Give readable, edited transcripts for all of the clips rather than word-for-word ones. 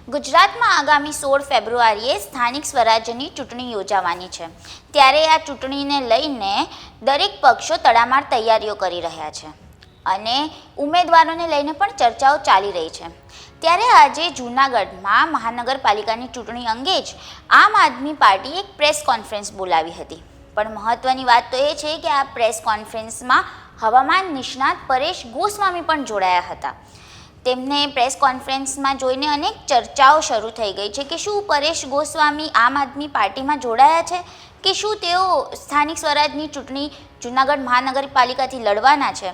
ગુજરાતમાં આગામી 16 ફેબ્રુઆરીએ સ્થાનિક સ્વરાજ્યની ચૂંટણી યોજાવાની છે। ત્યારે આ ચૂંટણીને લઈને દરેક પક્ષો તડામાર તૈયારીઓ કરી રહ્યા છે અને ઉમેદવારોને લઈને પણ ચર્ચાઓ ચાલી રહી છે। ત્યારે આજે જૂનાગઢમાં મહાનગરપાલિકાની ચૂંટણી અંગે જ આમ આદમી પાર્ટીએ એક પ્રેસ કોન્ફરન્સ બોલાવી હતી। પણ મહત્વની વાત તો એ છે કે આ પ્રેસ કોન્ફરન્સમાં હવામાન નિષ્ણાત પરેશ ગોસ્વામી પણ જોડાયા હતા। તેમને પ્રેસ કોન્ફરન્સમાં જોઈને અનેક ચર્ચાઓ શરૂ થઈ ગઈ છે કે શું પરેશ ગોસ્વામી આમ આદમી પાર્ટીમાં જોડાયા છે કે શું તેઓ સ્થાનિક સ્વરાજની ચૂંટણી જૂનાગઢ મહાનગરપાલિકાથી લડવાના છે।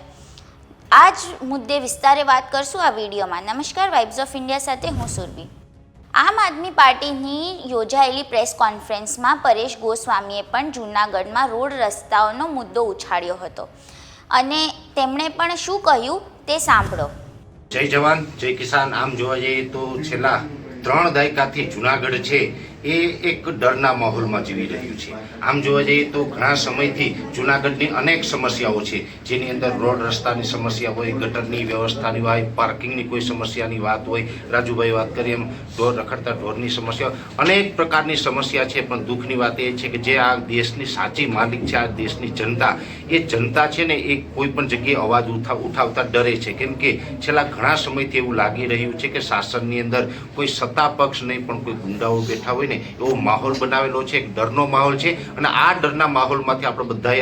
આ જ મુદ્દે વિસ્તારે વાત કરશું આ વિડીયોમાં। નમસ્કાર, વાઇબ્સ ઓફ ઇન્ડિયા સાથે હું સુરભી। આમ આદમી પાર્ટીની યોજાયેલી પ્રેસ કોન્ફરન્સમાં પરેશ ગોસ્વામીએ પણ જૂનાગઢમાં રોડ રસ્તાઓનો મુદ્દો ઉછાળ્યો હતો અને તેમણે પણ શું કહ્યું તે સાંભળો। જય જવાન જય કિસાન। આમ જોવા જઈએ તો છેલ્લા 3 દાયકાથી જૂનાગઢ છે એ એક ડરના માહોલમાં જીવી રહ્યું છે। આમ જોવા જઈએ તો ઘણા સમયથી જૂનાગઢની અનેક સમસ્યાઓ છે, જેની અંદર રોડ રસ્તાની સમસ્યા હોય, ગટરની વ્યવસ્થાની હોય, પાર્કિંગની કોઈ સમસ્યાની વાત હોય, રાજુભાઈ વાત કરીએ એમ રખડતા ઢોરની સમસ્યા, અનેક પ્રકારની સમસ્યા છે। પણ દુઃખની વાત એ છે કે જે આ દેશની સાચી માલિક છે, આ દેશની જનતા, એ જનતા છે ને એ કોઈ પણ જગ્યાએ અવાજ ઉઠાવતા ડરે છે। કેમ કે છેલ્લા ઘણા સમયથી એવું લાગી રહ્યું છે કે શાસનની અંદર કોઈ સત્તા પક્ષ નહીં પણ કોઈ ગુંડાઓ બેઠા હોય એવો માહોલ બનાવેલો છે, એક ડરનો માહોલ છે। અને આ ડરના માહોલમાંથી આપણે બધાએ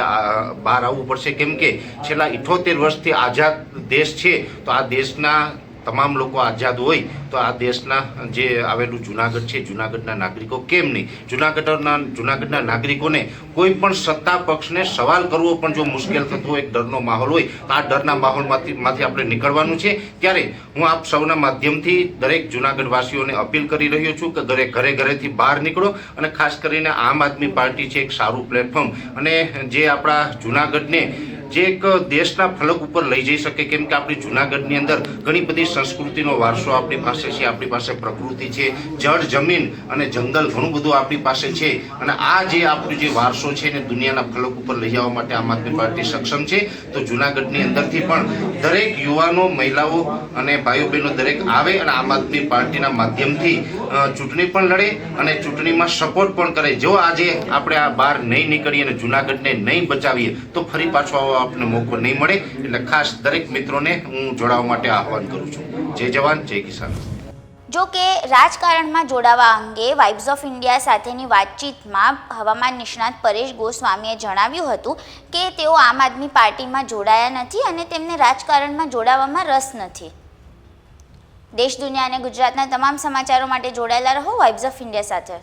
બહાર આવવું પડશે। કેમ કે છેલ્લા 78 વર્ષથી આઝાદ દેશ છે, તો આ દેશના તમામ લોકો આઝાદ હોય તો આ દેશના જે આવેલું જૂનાગઢ છે, જૂનાગઢના નાગરિકો કેમ નહીં? જૂનાગઢના નાગરિકોને કોઈ પણ સત્તા પક્ષને સવાલ કરવો પણ જો મુશ્કેલ થતો હોય, એક ડરનો માહોલ હોય, તો આ ડરના માહોલમાંથી આપણે નીકળવાનું છે। ત્યારે હું આપ સૌના માધ્યમથી દરેક જૂનાગઢવાસીઓને અપીલ કરી રહ્યો છું કે દરેક ઘરેથી બહાર નીકળો અને ખાસ કરીને આમ આદમી પાર્ટી છે એક સારું પ્લેટફોર્મ અને જે આપણા જૂનાગઢને જે એક દેશના ફલક ઉપર લઈ જઈ શકે। કેમ કે આપણી જૂનાગઢની અંદર ઘણી બધી સંસ્કૃતિનો વારસો આપણી પાસે છે, આપણી પાસે પ્રકૃતિ છે, જળ જમીન અને જંગલ ઘણું બધું આપણી પાસે છે। અને આ જે આપણો જે વારસો છે એને દુનિયાના ફલક ઉપર લઈ જવા માટે આમ આદમી પાર્ટી સક્ષમ છે। તો જૂનાગઢની અંદરથી પણ દરેક યુવાનો, મહિલાઓ અને ભાઈઓ બહેનો દરેક આવે અને આમ આદમી પાર્ટીના માધ્યમથી ચૂંટણી પણ લડે અને ચૂંટણીમાં સપોર્ટ પણ કરે। જો આજે આપણે આ બહાર નહીં નીકળીએ અને જૂનાગઢને નહીં બચાવીએ તો ફરી પાછો આપને મોકો નહીં મળે। એટલે ખાસ દરેક મિત્રોને હું જોડાવા માટે આહવાન કરું છું। જય જવાન જય કિસાન। જો કે રાજકારણમાં જોડાવા અંગે વાઇબ્સ ઓફ ઇન્ડિયા સાથેની વાતચીતમાં હવામાન નિષ્ણાત પરેશ ગોસ્વામીએ જણાવ્યું હતું કે તેઓ આમ આદમી પાર્ટીમાં જોડાયા નથી અને તેમને રાજકારણમાં જોડાવામાં રસ નથી। દેશ, દુનિયા અને ગુજરાતના તમામ સમાચારો માટે જોડાયેલા રહો વાઇબ્સ ઓફ ઇન્ડિયા સાથે।